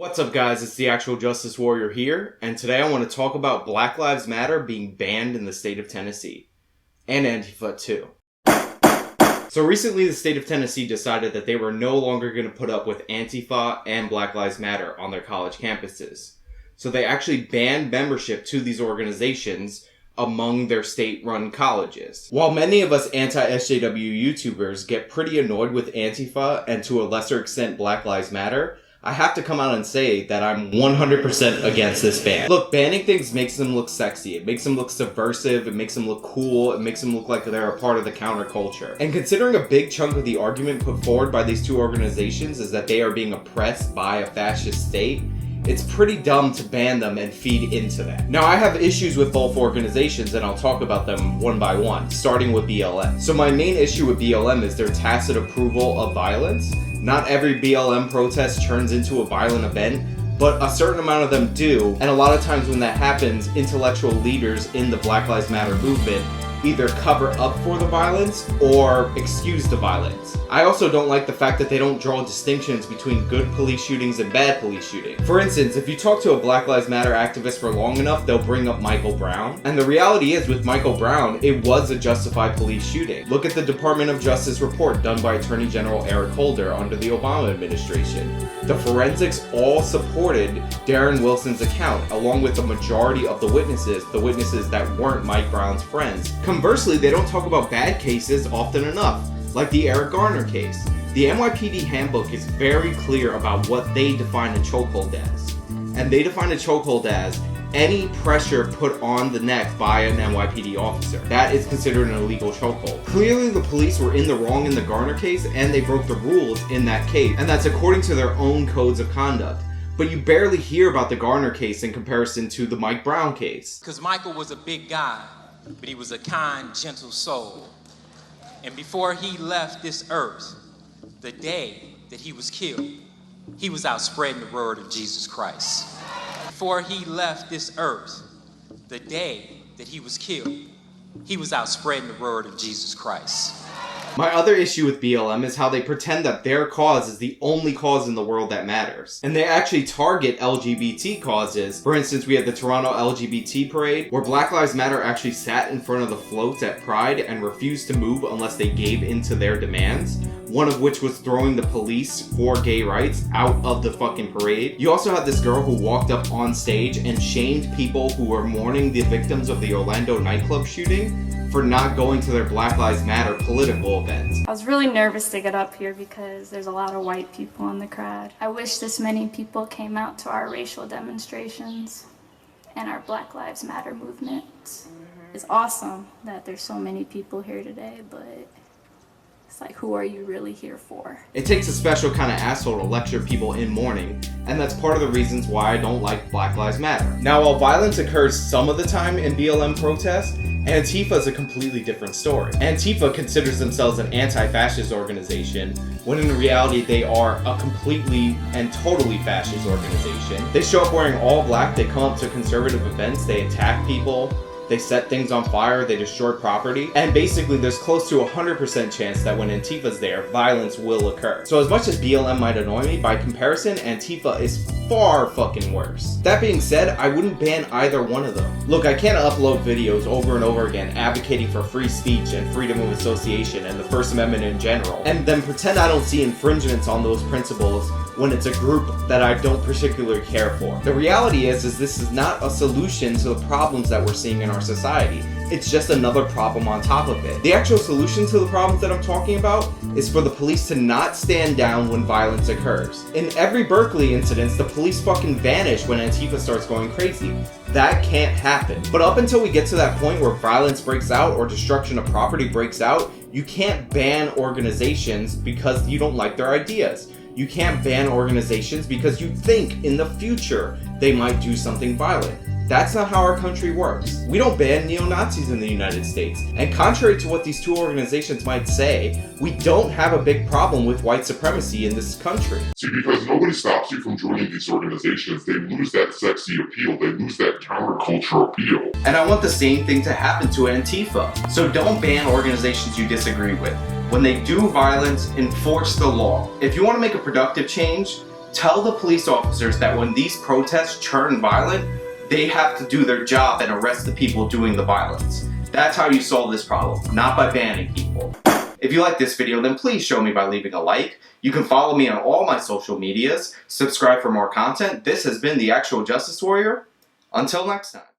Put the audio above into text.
What's up guys, it's the Actual Justice Warrior here, and today I want to talk about Black Lives Matter being banned in the state of Tennessee. And Antifa too. So recently the state of Tennessee decided that they were no longer going to put up with Antifa and Black Lives Matter on their college campuses. So they actually banned membership to these organizations among their state-run colleges. While many of us anti-SJW YouTubers get pretty annoyed with Antifa and to a lesser extent Black Lives Matter, I have to come out and say that I'm 100% against this ban. Look, banning things makes them look sexy. It makes them look subversive. It makes them look cool. It makes them look like they're a part of the counterculture. And considering a big chunk of the argument put forward by these two organizations is that they are being oppressed by a fascist state, it's pretty dumb to ban them and feed into that. Now, I have issues with both organizations, and I'll talk about them one by one, starting with BLM. So my main issue with BLM is their tacit approval of violence. Not every BLM protest turns into a violent event, but a certain amount of them do, and a lot of times when that happens, intellectual leaders in the Black Lives Matter movement either cover up for the violence or excuse the violence. I also don't like the fact that they don't draw distinctions between good police shootings and bad police shootings. For instance, if you talk to a Black Lives Matter activist for long enough, they'll bring up Michael Brown. And the reality is, with Michael Brown, it was a justified police shooting. Look at the Department of Justice report done by Attorney General Eric Holder under the Obama administration. The forensics all supported Darren Wilson's account, along with the majority of the witnesses that weren't Mike Brown's friends. Conversely, they don't talk about bad cases often enough, like the Eric Garner case. The NYPD handbook is very clear about what they define a chokehold as. And they define a chokehold as any pressure put on the neck by an NYPD officer. That is considered an illegal chokehold. Clearly, the police were in the wrong in the Garner case, and they broke the rules in that case, and that's according to their own codes of conduct. But you barely hear about the Garner case in comparison to the Mike Brown case. Because Michael was a big guy, but he was a kind, gentle soul. And before he left this earth, the day that he was killed, he was out spreading the word of Jesus Christ. Before he left this earth, the day that he was killed, he was out spreading the word of Jesus Christ. My other issue with BLM is how they pretend that their cause is the only cause in the world that matters. And they actually target LGBT causes. For instance, we had the Toronto LGBT parade, where Black Lives Matter actually sat in front of the floats at Pride and refused to move unless they gave in to their demands. One of which was throwing the police for gay rights out of the fucking parade. You also had this girl who walked up on stage and shamed people who were mourning the victims of the Orlando nightclub shooting for not going to their Black Lives Matter political events. I was really nervous to get up here because there's a lot of white people in the crowd. I wish this many people came out to our racial demonstrations and our Black Lives Matter movement. It's awesome that there's so many people here today, but it's like, who are you really here for? It takes a special kind of asshole to lecture people in mourning, and that's part of the reasons why I don't like Black Lives Matter. Now, while violence occurs some of the time in BLM protests, Antifa is a completely different story. Antifa considers themselves an anti-fascist organization, when in reality they are a completely and totally fascist organization. They show up wearing all black, they come up to conservative events, they attack people, they set things on fire, they destroy property, and basically there's close to 100% chance that when Antifa's there, violence will occur. So as much as BLM might annoy me, by comparison, Antifa is far fucking worse. That being said, I wouldn't ban either one of them. Look, I can't upload videos over and over again advocating for free speech and freedom of association and the First Amendment in general, and then pretend I don't see infringements on those principles when it's a group that I don't particularly care for. The reality is this is not a solution to the problems that we're seeing in our society. It's just another problem on top of it. The actual solution to the problems that I'm talking about is for the police to not stand down when violence occurs. In every Berkeley incident, the police fucking vanish when Antifa starts going crazy. That can't happen. But up until we get to that point where violence breaks out or destruction of property breaks out, you can't ban organizations because you don't like their ideas. You can't ban organizations because you think in the future they might do something violent. That's not how our country works. We don't ban neo-Nazis in the United States. And contrary to what these two organizations might say, we don't have a big problem with white supremacy in this country. See, because nobody stops you from joining these organizations, they lose that sexy appeal. They lose that counterculture appeal. And I want the same thing to happen to Antifa. So don't ban organizations you disagree with. When they do violence, enforce the law. If you want to make a productive change, Tell the police officers that when these protests turn violent, they have to do their job and arrest the people doing the violence. That's how you solve this problem, not by banning people. If you like this video, then please show me by leaving a like. You can follow me on all my social medias, subscribe for more content. This has been the Actual Justice Warrior. Until next time.